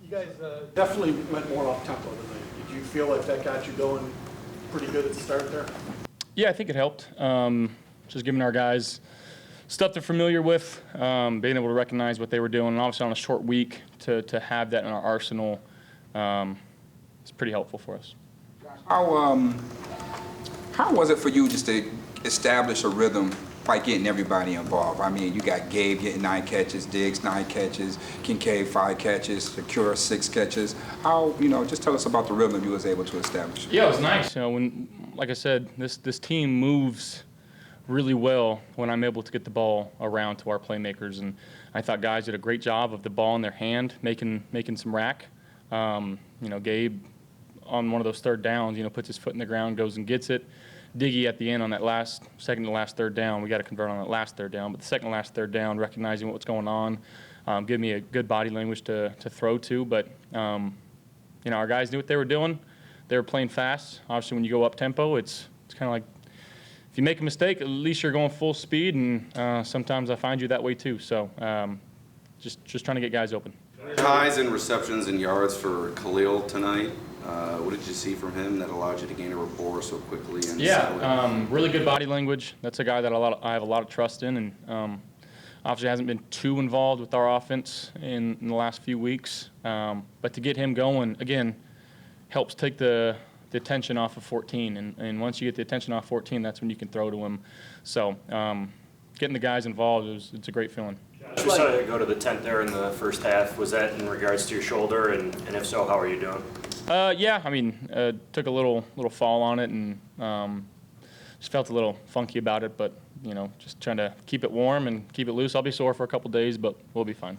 You guys definitely went more off tempo tonight. Did you feel like that got you going pretty good at the start there? Yeah, I think it helped. Just giving our guys stuff they're familiar with, being able to recognize what they were doing, and obviously on a short week to have that in our arsenal is pretty helpful for us. How was it for you just to establish a rhythm by getting everybody involved? I mean, you got Gabe getting 9 catches, Diggs 9 catches, Kincaid 5 catches, Shakir 6 catches. How, just tell us about the rhythm you was able to establish. Yeah, it was nice. When, like I said, this team moves really well when I'm able to get the ball around to our playmakers, and I thought guys did a great job of the ball in their hand, making some rack. Gabe on one of those third downs, puts his foot in the ground, goes and gets it. Diggy at the end on that second to last third down, we got to convert on that last third down, but the second to last third down, recognizing what's going on, give me a good body language to throw to. But our guys knew what they were doing. They were playing fast. Obviously, when you go up tempo, it's kind of like if you make a mistake, at least you're going full speed, and sometimes I find you that way too. So just trying to get guys open. Highs in receptions and yards for Khalil tonight. What did you see from him that allowed you to gain a rapport so quickly? And really good body language. That's a guy that I have a lot of trust in, and obviously hasn't been too involved with our offense in the last few weeks. But to get him going, again, helps take the attention off of 14. And once you get the attention off 14, that's when you can throw to him. So getting the guys involved, it's a great feeling. You saw it go to the tent there in the first half. Was that in regards to your shoulder? And if so, how are you doing? Yeah, took a little fall on it and just felt a little funky about it, but, just trying to keep it warm and keep it loose. I'll be sore for a couple days, but we'll be fine.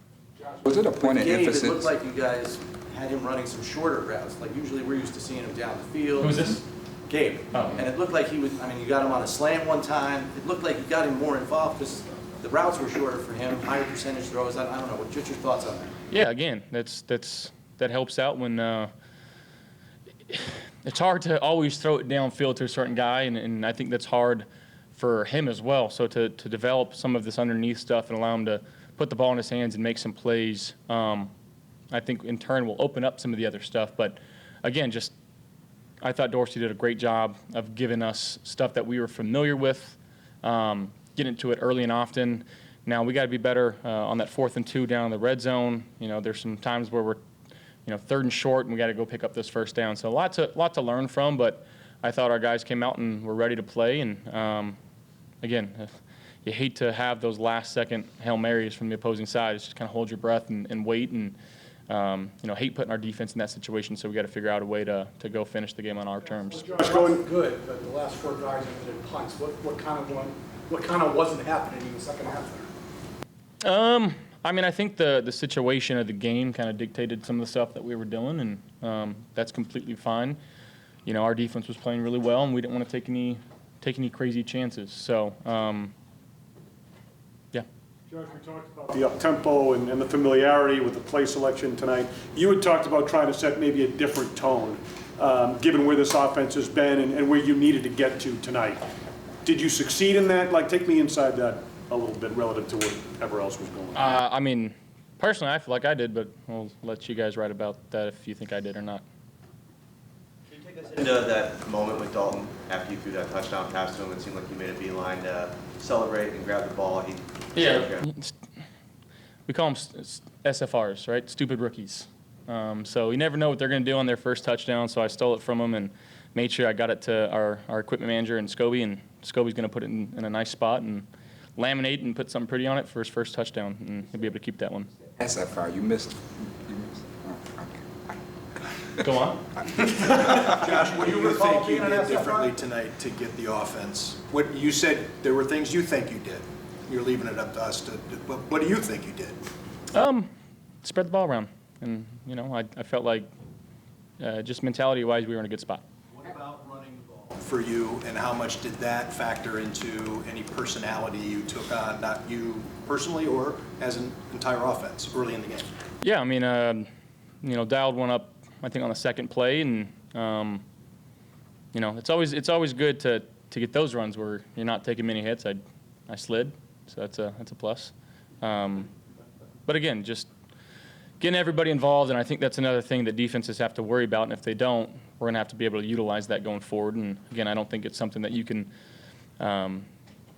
Was it a point of emphasis? It looked like you guys had him running some shorter routes. Like usually we're used to seeing him down the field. Who's this? Gabe. Oh. And it looked like you got him on a slant one time. It looked like you got him more involved because the routes were shorter for him, higher percentage throws. I don't know. What's your thoughts on that? Yeah, again, that helps out when it's hard to always throw it downfield to a certain guy, and I think that's hard for him as well. So to develop some of this underneath stuff and allow him to put the ball in his hands and make some plays, I think in turn will open up some of the other stuff. But again, I thought Dorsey did a great job of giving us stuff that we were familiar with, getting to it early and often. Now we got to be better on that 4th and 2 down in the red zone. There's some times where we're 3rd and short, and we got to go pick up this first down. So a lot to learn from, but I thought our guys came out and were ready to play. And again, you hate to have those last-second Hail Marys from the opposing side. It's just kind of hold your breath and wait, and hate putting our defense in that situation. So we got to figure out a way to go finish the game on our terms. Josh, going good, but the last 4 drives ended in punts. What kind of wasn't happening in the second half there? I think the situation of the game kind of dictated some of the stuff that we were doing, and that's completely fine. Our defense was playing really well, and we didn't want to take any crazy chances. So, yeah. Josh, we talked about the up-tempo and the familiarity with the play selection tonight. You had talked about trying to set maybe a different tone, given where this offense has been and where you needed to get to tonight. Did you succeed in that? Take me inside that a little bit relative to whatever else was going on. Personally, I feel like I did, but I'll let you guys write about that if you think I did or not. Can you take us into that moment with Dalton after you threw that touchdown pass to him? It seemed like you made a beeline to celebrate and grab the ball. We call them SFRs, right? Stupid rookies. So you never know what they're going to do on their first touchdown, so I stole it from them and made sure I got it to our equipment manager and Scobie, and Scobie's going to put it in a nice spot and laminate and put something pretty on it for his first touchdown, and he'll be able to keep that one. SFR, you missed. Go on. Josh, what do you think you did differently tonight to get the offense? What you said, there were things you think you did. You're leaving it up to us to. What do you think you did? Spread the ball around, and I felt like just mentality-wise, we were in a good spot. What about running the ball for you, and how much did that factor into any personality you took on, not you personally or as an entire offense early in the game? Yeah, dialed one up, I think, on the second play, and it's always good to get those runs where you're not taking many hits. I slid, so that's a plus. But again, just getting everybody involved, and I think that's another thing that defenses have to worry about, and if they don't, we're going to have to be able to utilize that going forward. And again, I don't think it's something that you can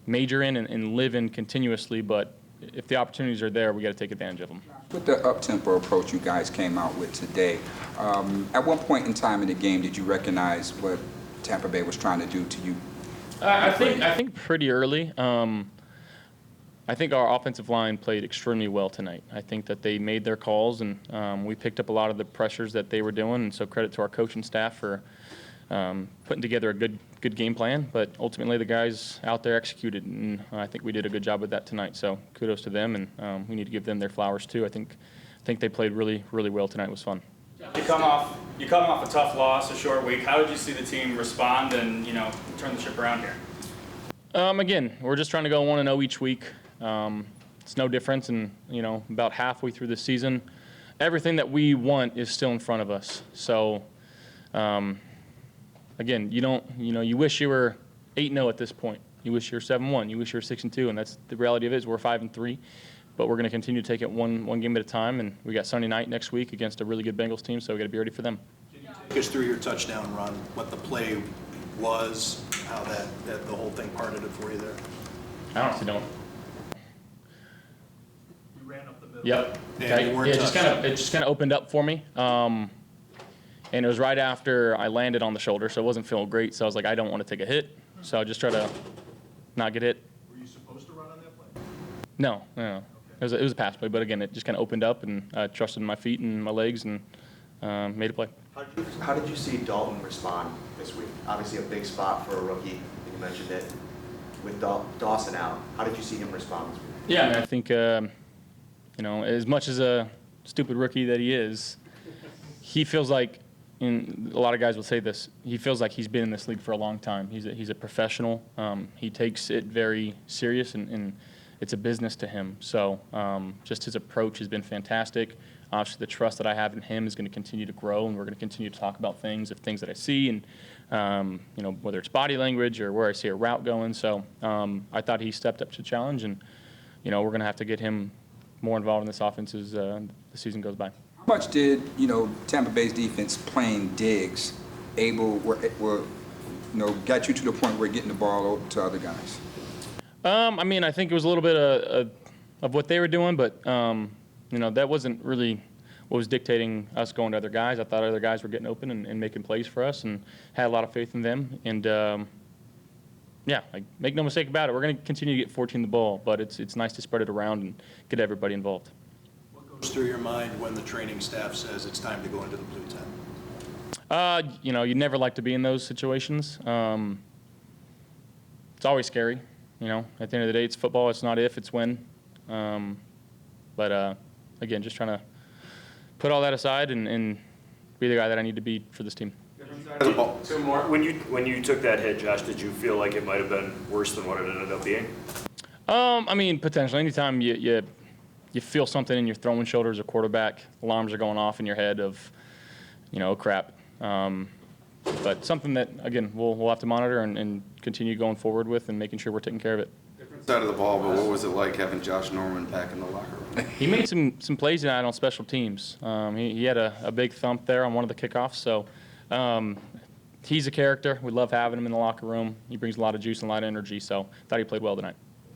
major in and live in continuously, but if the opportunities are there, we got to take advantage of them. With the up-tempo approach you guys came out with today, at what point in time in the game did you recognize what Tampa Bay was trying to do to you? I think pretty early. I think our offensive line played extremely well tonight. I think that they made their calls, and we picked up a lot of the pressures that they were doing, and so credit to our coaching staff for putting together a good game plan. But ultimately, the guys out there executed, and I think we did a good job with that tonight. So kudos to them, and we need to give them their flowers too. I think they played really well tonight. It was fun. You come off a tough loss, a short week. How did you see the team respond and turn the ship around here? Again, we're just trying to go 1-0 each week. It's no difference, and about halfway through the season, everything that we want is still in front of us. So, again, you wish you were 8-0 at this point. You wish you were 7-1. You wish you were 6-2, and that's the reality of it. Is we're 5-3, but we're going to continue to take it one game at a time. And we got Sunday night next week against a really good Bengals team, so we got to be ready for them. Can you take us through your touchdown run, what the play was, how that the whole thing parted it for you there? I honestly don't. You ran up the middle. Yep. And Okay. you weren't Yeah, touched. it just kind of opened up for me. And it was right after I landed on the shoulder, so it wasn't feeling great. So I was like, I don't want to take a hit, so I just try to not get hit. Were you supposed to run on that play? No. It was a pass play, but again, it just kind of opened up, and I trusted my feet and my legs, and made a play. How did you see Dalton respond this week? Obviously a big spot for a rookie, and you mentioned it. With Dawson out, how did you see him respond this week? Yeah, I think, as much as a stupid rookie that he is, he feels like, and a lot of guys will say this, he feels like he's been in this league for a long time. He's a professional. He takes it very serious, and it's a business to him. So just his approach has been fantastic. Obviously, the trust that I have in him is going to continue to grow, and we're going to continue to talk about things that I see, and whether it's body language or where I see a route going. So I thought he stepped up to the challenge, and we're going to have to get him more involved in this offense as the season goes by. How much did Tampa Bay's defense playing Diggs got you to the point where getting the ball over to other guys? I think it was a little bit of what they were doing, but that wasn't really what was dictating us going to other guys. I thought other guys were getting open and making plays for us, and had a lot of faith in them. And make no mistake about it, we're going to continue to get 14 the ball, but it's nice to spread it around and get everybody involved. What goes through your mind when the training staff says it's time to go into the blue tent? You'd never like to be in those situations. It's always scary. At the end of the day, it's football. It's not if, it's when. But again, just trying to put all that aside and be the guy that I need to be for this team. Two more. When you took that hit, Josh, did you feel like it might have been worse than what it ended up being? Potentially. Anytime you feel something in your throwing shoulder as a quarterback, alarms are going off in your head of, crap. But something that, again, we'll have to monitor and continue going forward with and making sure we're taking care of it. Different side of the ball, but what was it like having Josh Norman back in the locker room? He made some plays tonight on special teams. He had a big thump there on one of the kickoffs. So he's a character. We love having him in the locker room. He brings a lot of juice and a lot of energy. So thought he played well tonight.